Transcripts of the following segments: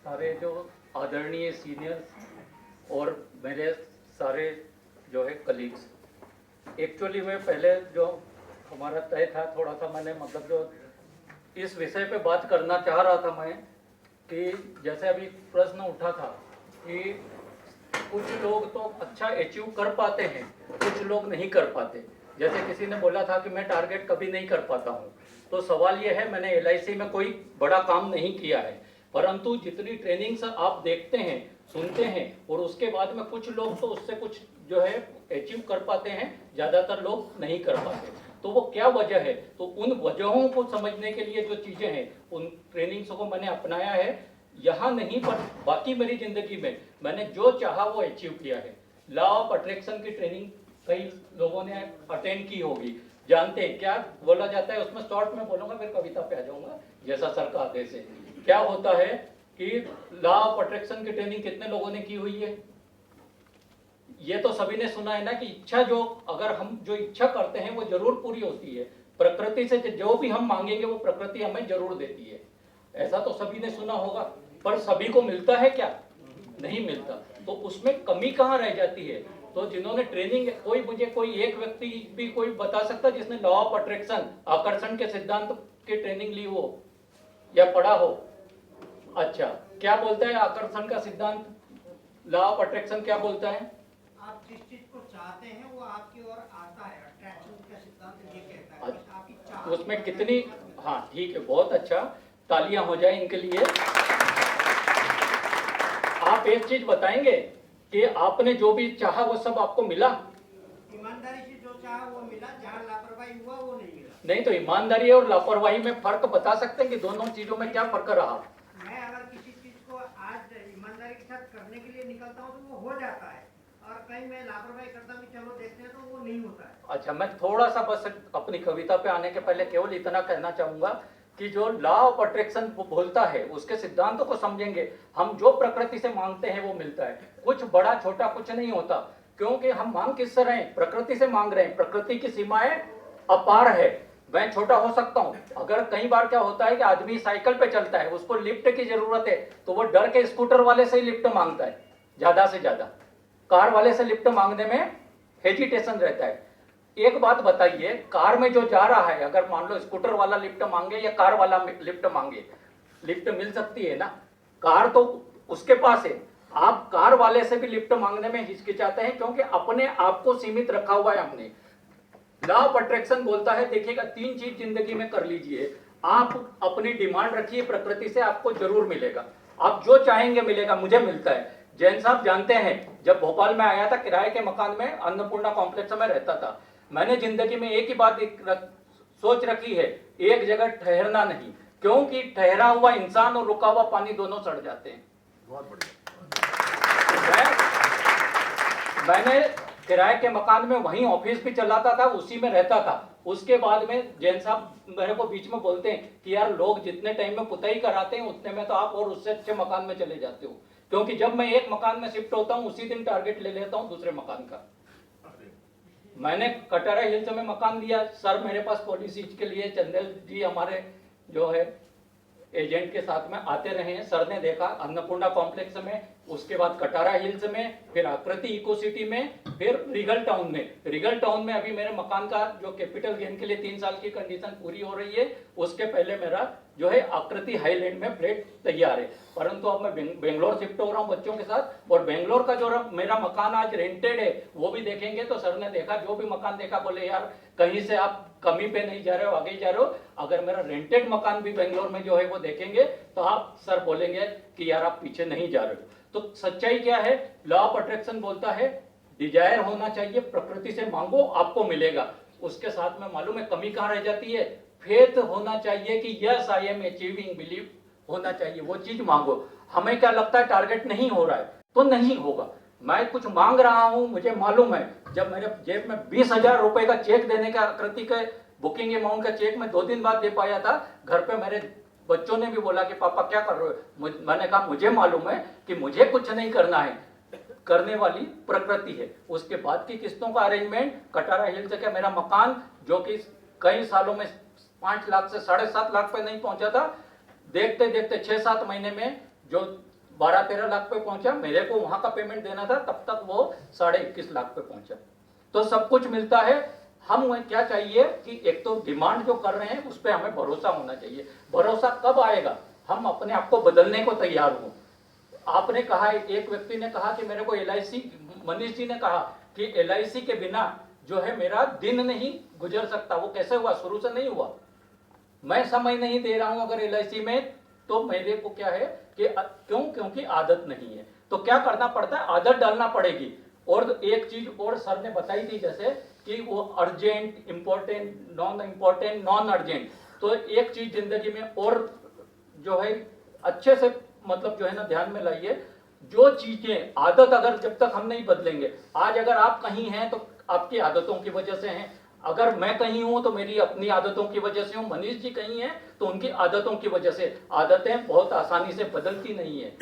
सारे जो आदरणीय सीनियर्स और मेरे सारे जो है कलीग्स, एक्चुअली में पहले जो हमारा तय था थोड़ा सा, मैंने मतलब जो इस विषय पे बात करना चाह रहा था मैं, कि जैसे अभी प्रश्न उठा था कि कुछ लोग तो अच्छा अचीव कर पाते हैं, कुछ लोग नहीं कर पाते। जैसे किसी ने बोला था कि मैं टारगेट कभी नहीं कर पाता हूँ, तो सवाल ये है, मैंने LIC में कोई बड़ा काम नहीं किया है, परंतु जितनी ट्रेनिंग्स आप देखते हैं, सुनते हैं, और उसके बाद में कुछ लोग तो उससे कुछ जो है अचीव कर पाते हैं, ज़्यादातर लोग नहीं कर पाते। तो वो क्या वजह है, तो उन वजहों को समझने के लिए जो चीज़ें हैं, उन ट्रेनिंग्स को मैंने अपनाया है, यहाँ नहीं पर बाकी मेरी ज़िंदगी में मैंने जो चाहा वो अचीव किया है। लॉ ऑफ अट्रैक्शन की ट्रेनिंग कई लोगों ने अटेंड की होगी, जानते हैं क्या बोला जाता है उसमें। शॉर्ट में बोलूँगा, फिर कविता पे आ जाऊँगा जैसा सर का आदेश है। क्या होता है कि लॉ ऑफ अट्रैक्शन की ट्रेनिंग कितने लोगों ने की हुई है? ये तो सभी ने सुना है ना कि इच्छा जो, अगर हम जो इच्छा करते हैं वो जरूर पूरी होती है। प्रकृति से जो भी हम मांगेंगे वो प्रकृति हमें जरूर देती है, ऐसा तो सभी ने सुना होगा। पर सभी को मिलता है क्या? नहीं मिलता। तो उसमें कमी कहाँ रह जाती है? तो जिन्होंने ट्रेनिंग, कोई एक व्यक्ति भी कोई बता सकता जिसने लॉ ऑफ अट्रैक्शन, आकर्षण के सिद्धांत की ट्रेनिंग ली हो या पढ़ा हो? अच्छा, क्या बोलता है आकर्षण का सिद्धांत? लॉ ऑफ अट्रैक्शन क्या बोलता है? आप जिस चीज को चाहते हैं वो आपकी ओर आता है। अट्रैक्शन का सिद्धांत ये कहता है कि आपकी चाह, उसमें कितनी, हाँ ठीक है, बहुत अच्छा, तालियां हो जाए इनके लिए। आप एक चीज बताएंगे कि आपने जो भी चाहा वो सब आपको मिला? ईमानदारी से जो चाहा वो मिला, जहाँ लापरवाही हुआ वो नहीं मिला। नहीं, तो ईमानदारी और लापरवाही में फर्क बता सकते हैं कि दोनों चीजों में क्या फर्क रहा? मैं अगर किसी चीज को आज ईमानदारी के साथ करने के लिए निकलता हूँ तो वो हो जाता है, और कहीं मैं लापरवाही करता हूँ चलो देखते हैं तो वो नहीं होता है। अच्छा, मैं थोड़ा सा बस अपनी कविता पे आने के पहले केवल इतना कहना चाहूंगा कि जो लॉ ऑफ अट्रैक्शन बोलता है उसके सिद्धांतों को समझेंगे, हम जो प्रकृति से मांगते हैं वो मिलता है। कुछ बड़ा छोटा कुछ नहीं होता, क्योंकि हम मांग किससे रहे हैं? प्रकृति से मांग रहे हैं। प्रकृति की सीमाएं अपार है, मैं छोटा हो सकता हूं। अगर कई बार क्या होता है कि आदमी साइकिल पे चलता है, उसको लिफ्ट की जरूरत है, तो वो डर के स्कूटर वाले से ही लिफ्ट मांगता है ज्यादा से ज्यादा, कार वाले से लिफ्ट मांगने में हेजिटेशन रहता है। एक बात बताइए, कार में जो जा रहा है, अगर मान लो स्कूटर वाला लिफ्ट मांगे या कार वाला लिफ्ट मांगे, लिफ्ट मिल सकती है ना? कार तो उसके पास है। आप कार वाले से भी लिफ्ट मांगने में हिचकिचाते हैं क्योंकि अपने आप को सीमित रखा हुआ है हमने। लॉ ऑफ अट्रैक्शन बोलता है, देखिएगा, 3 चीज जिंदगी में कर लीजिए। आप अपनी डिमांड रखिए प्रकृति से, आपको जरूर मिलेगा। आप जो चाहेंगे मिलेगा, मुझे मिलता है। जैन साहब जानते हैं, जब भोपाल में आया था किराए के मकान में, अन्नपूर्णा कॉम्प्लेक्स में रहता था, मैंने जिंदगी में एक ही बात सोच रखी है, एक जगह ठहरना नहीं, क्योंकि ठहरा हुआ इंसान और रुका हुआ पानी दोनों सड़ जाते हैं। बहुत बढ़िया। मैंने किराए के मकान में वहीं ऑफिस भी चलाता था, उसी में रहता था। उसके बाद में जैन साहब मेरे को बीच में बोलते हैं कि यार, लोग जितने टाइम में पुताई कराते हैं उतने में तो आप और उससे अच्छे मकान में चले जाते हो, क्योंकि जब मैं एक मकान में शिफ्ट होता हूं उसी दिन टारगेट ले लेता हूं दूसरे मकान का। मैंने कटारा हिल्स में मकान लिया, सर मेरे पास पॉलिसी के लिए, चंदेल जी हमारे जो है एजेंट के साथ में आते रहे हैं। सर ने देखा अन्नपूर्णा कॉम्प्लेक्स में, उसके बाद कटारा हिल्स में, फिर आकृति इको सिटी में, फिर रिगल टाउन में। रिगल टाउन में अभी मेरे मकान का जो कैपिटल गेन के लिए 3 साल की कंडीशन पूरी हो रही है, उसके पहले मेरा जो है आकृति हाईलैंड में फ्लैट तैयार है। परंतु अब मैं बेंगलोर शिफ्ट हो रहा हूँ बच्चों के साथ, और बेंगलोर का जो मेरा मकान आज रेंटेड है वो भी देखेंगे। तो सर ने देखा, जो भी मकान देखा, बोले यार कहीं से आप कमी पे नहीं जा रहे हो, आगे जा रहे हो। अगर मेरा रेंटेड मकान भी बेंगलोर में जो है वो देखेंगे तो आप सर बोलेंगे कि यार आप पीछे नहीं जा रहे हो। तो सच्चाई क्या है? लॉ ऑफ अट्रैक्शन बोलता है डिजायर होना चाहिए, प्रकृति से मांगो आपको मिलेगा। उसके साथ में मालूम है कमी कहाँ रह जाती है? फेथ होना चाहिए कि yes I am achieving, believe होना चाहिए, वो चीज मांगो। हमें क्या लगता है टारगेट नहीं हो रहा है तो नहीं होगा। मैं कुछ मांग रहा हूं, मुझे मालूम है, जब मेरे जेब में 20,000 रुपए का चेक देने का, आकृति के बुकिंग अमाउंट का चेक मैं 2 दिन बाद दे पाया था। घर पे मेरे बच्चों ने भी बोला कि पापा क्या कर रहे हो? मैंने कहा मुझे मालूम है कि मुझे कुछ नहीं करना है, करने वाली प्रकृति है। उसके बाद की किस्तों का अरेंजमेंट, कटारा हिल्स का मेरा मकान जो कि कई सालों में 5 लाख से 7.5 लाख पे नहीं पहुंचा था, देखते देखते 6-7 महीने में जो 12-13 लाख पे पहुंचा, मेरे को वहां का पेमेंट देना था, तब तक वो 21.5 लाख पे पहुंचा। तो सब कुछ मिलता है। हम क्या चाहिए कि एक तो डिमांड जो कर रहे हैं उस पर हमें भरोसा होना चाहिए। भरोसा कब आएगा? हम अपने आप को बदलने को तैयार हो। आपने कहा, एक व्यक्ति ने कहा कि मेरे को LIC, मनीष जी ने कहा कि LIC के बिना जो है मेरा दिन नहीं गुजर सकता। वो कैसे हुआ? शुरू से नहीं हुआ। मैं समय नहीं दे रहा हूं अगर LIC में, तो मेरे को क्या है कि क्यों? क्योंकि आदत नहीं है। तो क्या करना पड़ता है? आदत डालना पड़ेगी। और एक चीज और सर ने बताई थी, जैसे कि वो urgent, important, non important, non urgent. तो एक चीज जिंदगी में और जो है अच्छे से मतलब जो है ना ध्यान में लाइए, जो चीजें आदत अगर जब तक हम नहीं बदलेंगे, आज अगर आप कहीं हैं तो आपकी आदतों की वजह से हैं, अगर मैं कहीं हूं तो मेरी अपनी आदतों की वजह से हूं, मनीष जी कहीं हैं तो उनकी आदतों की वजह से। आदतें बहुत आसानी से बदलती नहीं है,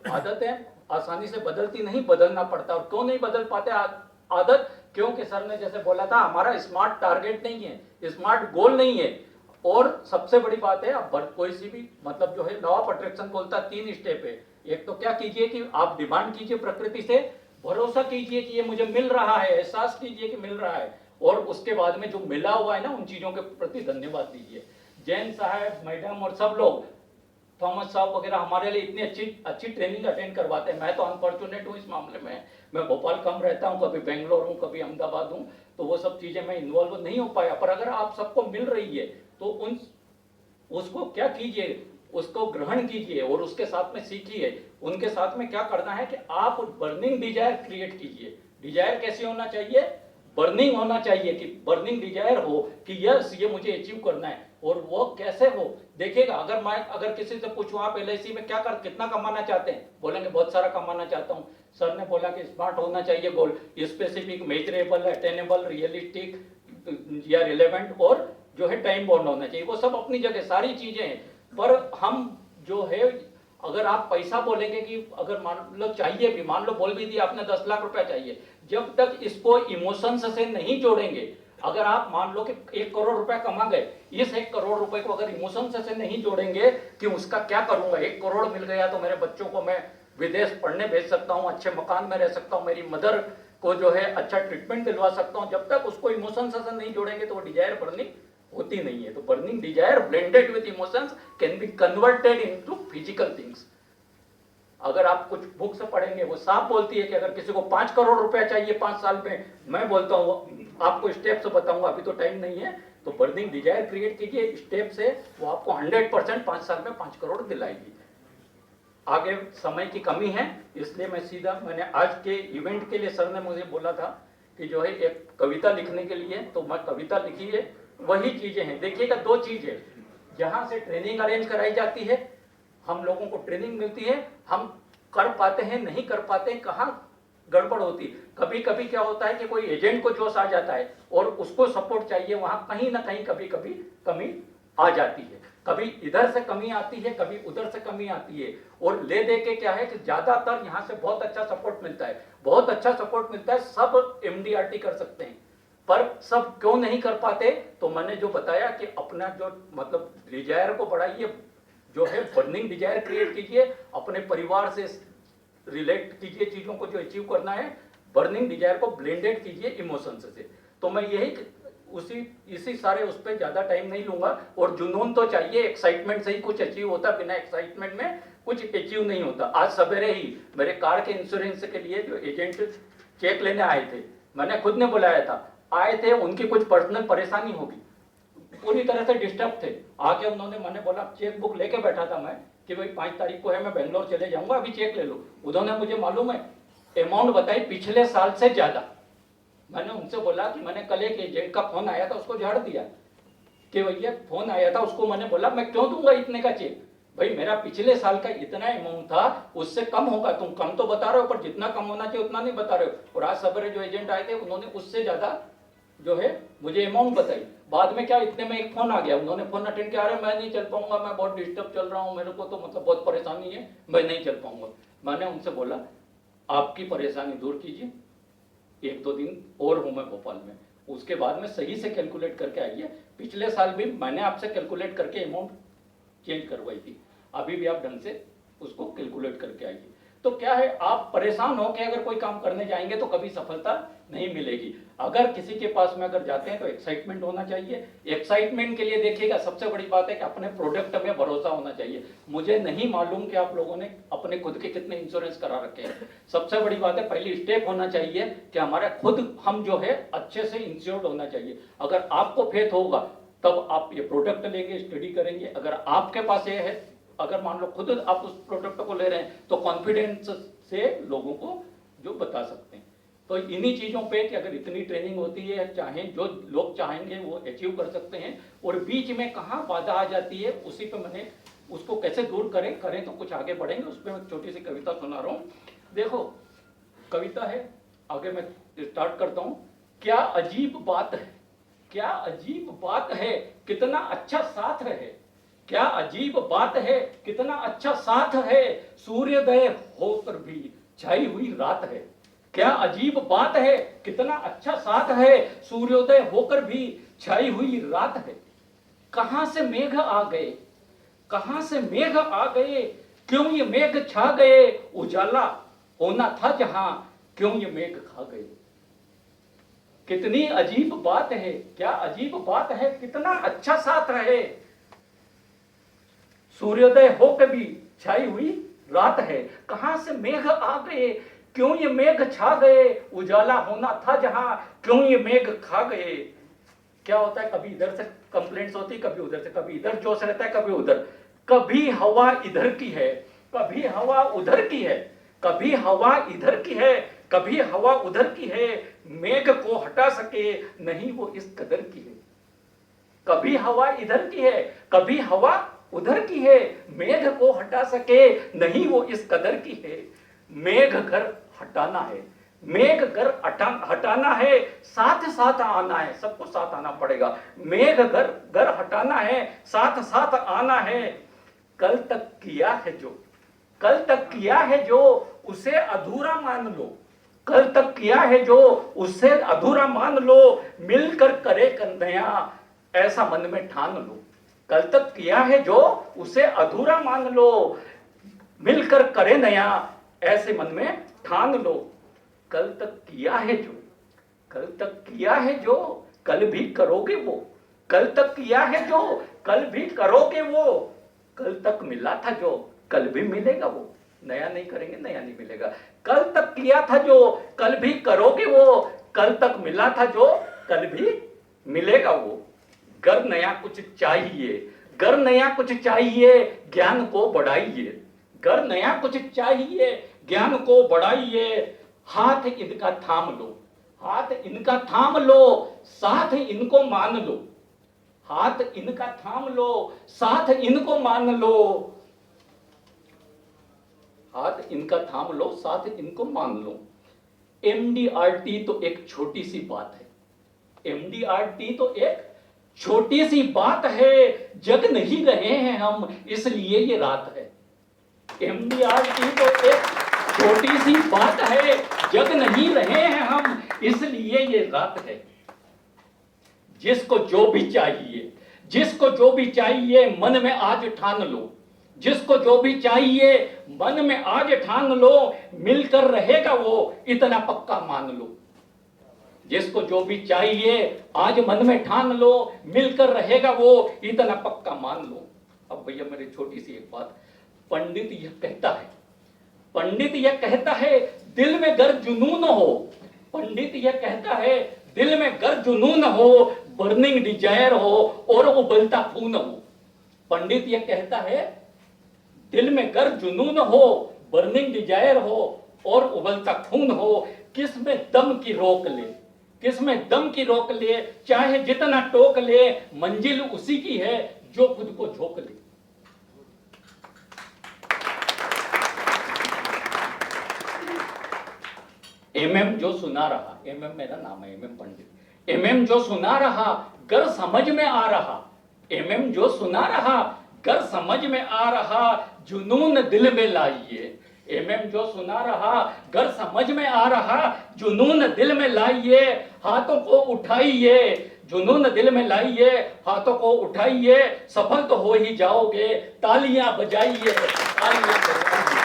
आदतें आसानी से बदलती नहीं, बदलना पड़ता है। और क्यों नहीं बदल पाते आदत? क्योंकि सर ने जैसे बोला था, हमारा स्मार्ट टारगेट नहीं है, स्मार्ट गोल नहीं है। और सबसे बड़ी बात है, अब कोई सी भी मतलब जो है लॉ ऑफ अट्रैक्शन बोलता है 3 स्टेप है। एक तो क्या कीजिए कि आप डिमांड कीजिए प्रकृति से, भरोसा कीजिए कि ये मुझे मिल रहा है, एहसास कीजिए कि मिल रहा है, और उसके बाद में जो मिला हुआ है ना उन चीजों के प्रति धन्यवाद दीजिए। जैन साहब, मैडम और सब लोग, थॉमस साहब वगैरह हमारे लिए इतनी अच्छी ट्रेनिंग अटेंड करवाते हैं। मैं तो अनफॉर्चुनेट हूँ इस मामले में, मैं भोपाल कम रहता हूँ, कभी बेंगलोर हूँ, कभी अहमदाबाद हूँ, तो वो सब चीजें मैं इन्वॉल्व नहीं हो पाया। पर अगर आप सबको मिल रही है तो उसको क्या कीजिए, उसको ग्रहण कीजिए और उसके साथ में सीखिए। उनके साथ में क्या करना है कि आप बर्निंग डिजायर क्रिएट कीजिए। डिजायर कैसे होना चाहिए? बर्निंग होना चाहिए, कि बर्निंग डिजायर हो कि यस ये मुझे अचीव करना है। और वो कैसे हो? देखिएगा, अगर किसी से पूछूं आप LIC में कितना कमाना चाहते हैं, बोलेंगे बहुत सारा कमाना चाहता हूं। सर ने बोला कि स्मार्ट होना चाहिए गोल, स्पेसिफिक, मेजरेबल, अटेनेबल, रियलिस्टिक या रिलेवेंट, और जो है टाइम बाउंड होना चाहिए। वो सब अपनी जगह सारी चीजें हैं। पर हम जो है, अगर आप पैसा बोलेंगे कि अगर मान लो चाहिए भी, मान लो बोल भी दिया आपने 10 लाख रुपया चाहिए, जब तक इसको इमोशंस से नहीं जोड़ेंगे, अगर आप मान लो कि 1 करोड़ रुपया कमा गए, इस 1 करोड़ रुपए को अगर इमोशंस से नहीं जोड़ेंगे कि उसका क्या करूंगा, 1 करोड़ मिल गया तो मेरे बच्चों को मैं विदेश पढ़ने भेज सकता हूं, अच्छे मकान में रह सकता हूं, मेरी मदर को जो है अच्छा ट्रीटमेंट दिलवा सकता हूं, जब तक उसको इमोशंस से नहीं जोड़ेंगे तो वो डिजायर बर्निंग होती नहीं है। तो burning desire blended with emotions can be converted into physical things. अगर आप कुछ बुक से पढ़ेंगे, वो साफ बोलती है कि अगर किसी को 5 करोड़ रुपया चाहिए 5 साल में, मैं बोलता हूँ आपको स्टेप से बताऊंगा, अभी तो टाइम नहीं है। तो बर्निंग डिजायर क्रिएट कीजिए स्टेप से, वो आपको 100% 5 साल में 5 करोड़ दिलाएगी। आगे समय की कमी है, इसलिए मैंने आज के इवेंट के लिए सर ने मुझे बोला था कि जो है एक कविता लिखने के लिए, तो मैं कविता लिखी है। वही चीजें हैं, देखिएगा 2 चीजें, जहां से ट्रेनिंग अरेंज कराई जाती है, हम लोगों को ट्रेनिंग मिलती है, हम कर पाते हैं नहीं कर पाते हैं, कहाँ गड़बड़ होती। कभी कभी क्या होता है कि कोई एजेंट को जोश आ जाता है और उसको सपोर्ट चाहिए, वहां कहीं ना कहीं कभी कभी कमी आ जाती है। कभी इधर से कमी आती है, कभी उधर से कमी आती है। और ले दे के क्या है कि ज्यादातर यहाँ से बहुत अच्छा सपोर्ट मिलता है, बहुत अच्छा सपोर्ट मिलता है, सब MDRT कर सकते हैं, पर सब क्यों नहीं कर पाते? तो मैंने जो बताया कि अपना जो मतलब डिजायर को बढ़ाइए, जो है बर्निंग डिजायर क्रिएट कीजिए, अपने परिवार से रिलेट कीजिए चीजों को जो अचीव करना है, बर्निंग डिजायर को ब्लेंडेड कीजिए इमोशंस से। तो मैं यही इसी सारे उस पर ज्यादा टाइम नहीं लूंगा। और जुनून तो चाहिए, एक्साइटमेंट से ही कुछ अचीव होता, बिना एक्साइटमेंट में कुछ अचीव नहीं होता। आज सवेरे ही मेरे कार के इंश्योरेंस के लिए जो एजेंट चेक लेने आए थे, मैंने खुद ने बुलाया था, आए थे, उनकी कुछ पर्सनल परेशानी होगी, पूरी तरह से डिस्टर्ब थे। आके उन्होंने, मैंने बोला चेक बुक लेके बैठा था मैं कि भाई 5 तारीख को है, मैं बेंगलोर चले जाऊंगा, अभी चेक ले लो। उन्होंने मुझे मालूम है अमाउंट बताई पिछले साल से ज्यादा। मैंने उनसे बोला कि मैंने कल एक एजेंट का फोन आया था, उसको झाड़ दिया कि भैया फोन आया था, उसको मैंने बोला मैं क्यों दूंगा इतने का चेक, भाई मेरा पिछले साल का इतना अमाउंट था, उससे कम होगा, तुम कम तो बता रहे हो पर जितना कम होना चाहिए उतना नहीं बता रहे हो। और आज सवेरे जो एजेंट आए थे उन्होंने उससे ज्यादा जो है मुझे अमाउंट बताई। बाद में क्या, इतने में एक फोन आ गया, उन्होंने फोन अटेंड किया, अरे मैं नहीं चल पाऊंगा, मैं बहुत डिस्टर्ब चल रहा हूँ, मेरे को तो मतलब बहुत परेशानी है, मैं नहीं चल पाऊंगा। मैंने उनसे बोला आपकी परेशानी दूर कीजिए, 1-2 दिन और हूं मैं भोपाल में, उसके बाद में सही से कैलकुलेट करके आइए। पिछले साल भी मैंने आपसे कैलकुलेट करके अमाउंट चेंज करवाई थी, अभी भी आप ढंग से उसको कैलकुलेट करके चाहिए। तो क्या है, आप परेशान हो कि अगर कोई काम करने जाएंगे तो कभी सफलता नहीं मिलेगी। अगर किसी के पास में अगर जाते हैं तो एक्साइटमेंट होना चाहिए। एक्साइटमेंट के लिए देखिएगा, सबसे बड़ी बात है कि अपने प्रोडक्ट में भरोसा होना चाहिए। मुझे नहीं मालूम कि आप लोगों ने अपने खुद के कितने इंश्योरेंस करा रखे हैं। सबसे बड़ी बात है, पहली स्टेप होना चाहिए कि हमारा खुद हम जो है अच्छे से इंश्योर्ड होना चाहिए। अगर आपको फेथ होगा तब आप ये प्रोडक्ट लेंगे, स्टडी करेंगे। अगर आपके पास ये है, अगर मान लो खुद आप उस प्रोडक्ट को ले रहे हैं तो कॉन्फिडेंस से लोगों को जो बता सकते हैं। तो इन्हीं चीजों पे कि अगर इतनी ट्रेनिंग होती है, चाहे जो लोग चाहेंगे वो अचीव कर सकते हैं। और बीच में कहाँ बाधा आ जाती है, उसी पे मैंने उसको कैसे दूर करें तो कुछ आगे बढ़ेंगे। उस पर मैं छोटी सी कविता सुना रहा हूँ। देखो कविता है, आगे मैं स्टार्ट करता हूँ। क्या अजीब बात है, क्या अजीब बात है, कितना अच्छा साथ रहे। क्या अजीब बात है, कितना अच्छा साथ है, सूर्योदय होकर भी छाई हुई रात है। क्या अजीब बात है, कितना अच्छा साथ है, सूर्योदय होकर भी छाई हुई रात है। कहां से मेघ आ गए, कहां से मेघ आ गए, क्यों ये मेघ छा गए, उजाला होना था जहां, क्यों ये मेघ खा गए। कितनी अजीब बात है, क्या अजीब बात है, कितना अच्छा साथ रहे, सूर्योदय हो कभी छाई हुई रात है। कहां से मेघ आ गए, क्यों ये मेघ छा गए, उजाला होना था जहां, क्यों ये मेघ खा गए। क्या होता है, कभी इधर से कंप्लेंट्स होती, कभी उधर से, कभी इधर जोश रहता है, कभी उधर। कभी हवा इधर की है, कभी हवा उधर की है, कभी हवा इधर की है, कभी हवा उधर की है। मेघ को हटा सके नहीं वो इस कदर की है। कभी हवा इधर की है, कभी हवा उधर की है, मेघ को हटा सके नहीं वो इस कदर की है। मेघ घर हटाना है, मेघ घर हटाना है, साथ साथ आना है, सबको साथ आना पड़ेगा। मेघ घर हटाना है, साथ साथ आना है। कल तक किया है जो, कल तक किया है जो, उसे अधूरा मान लो। कल तक किया है जो, उसे अधूरा मान लो। मिलकर करे नया, ऐसा मन में ठान लो। कल तक किया है जो, उसे अधूरा मान लो। मिलकर करे नया, ऐसे मन में ठान लो। कल तक किया है जो, कल तक किया है जो, कल भी करोगे वो। कल तक किया है जो, कल भी करोगे वो। कल तक मिला था जो, कल भी मिलेगा वो। नया नहीं करेंगे, नया नहीं मिलेगा। कल तक किया था जो, कल भी करोगे वो। कल तक मिला था जो, कल भी मिलेगा वो। गर नया कुछ चाहिए, गर नया कुछ चाहिए, ज्ञान को बढ़ाइए। गर नया कुछ चाहिए, ज्ञान को बढ़ाइए। हाथ इनका थाम लो, हाथ इनका थाम लो, साथ इनको मान लो। हाथ इनका थाम लो, साथ इनको मान लो। हाथ इनका थाम लो, साथ इनको मान लो। एमडीआरटी तो एक छोटी सी बात है, एमडीआरटी तो एक छोटी सी बात है। जग नहीं रहे हैं हम, इसलिए ये रात है। एमडीआरटी तो एक छोटी सी बात है, जग नहीं रहे हैं हम, इसलिए ये रात है। जिसको जो भी चाहिए, जिसको जो भी चाहिए, मन में आज ठान लो। जिसको जो भी चाहिए, मन में आज ठान लो। मिलकर रहेगा वो, इतना पक्का मान लो। जिसको जो भी चाहिए, आज मन में ठान लो। मिलकर रहेगा वो, इतना पक्का मान लो। अब भैया मेरी छोटी सी एक बात, पंडित यह कहता है, पंडित यह कहता है, दिल में गर जुनून हो। पंडित यह कहता है, दिल में गर जुनून हो, बर्निंग डिजायर हो और उबलता खून हो। पंडित यह कहता है, दिल में गर जुनून हो, बर्निंग डिजायर हो और उबलता खून हो। किस में दम की रोक ले, किस में दम की रोक ले, चाहे जितना टोक ले, मंजिल उसी की है जो खुद को झोंक ले। एमएम जो सुना रहा, एमएम मेरा नाम है, एमएम पंडित। एमएम जो सुना रहा, गर समझ में आ रहा। एमएम जो सुना रहा, गर समझ में आ रहा, जुनून दिल में लाइए। एमएम जो सुना रहा, गर समझ में आ रहा, जुनून दिल में लाइए। हाथों को उठाइए, जुनून दिल में लाइए, हाथों को उठाइए। सफल तो हो ही जाओगे, तालियां बजाइए, तालियां बजाइए।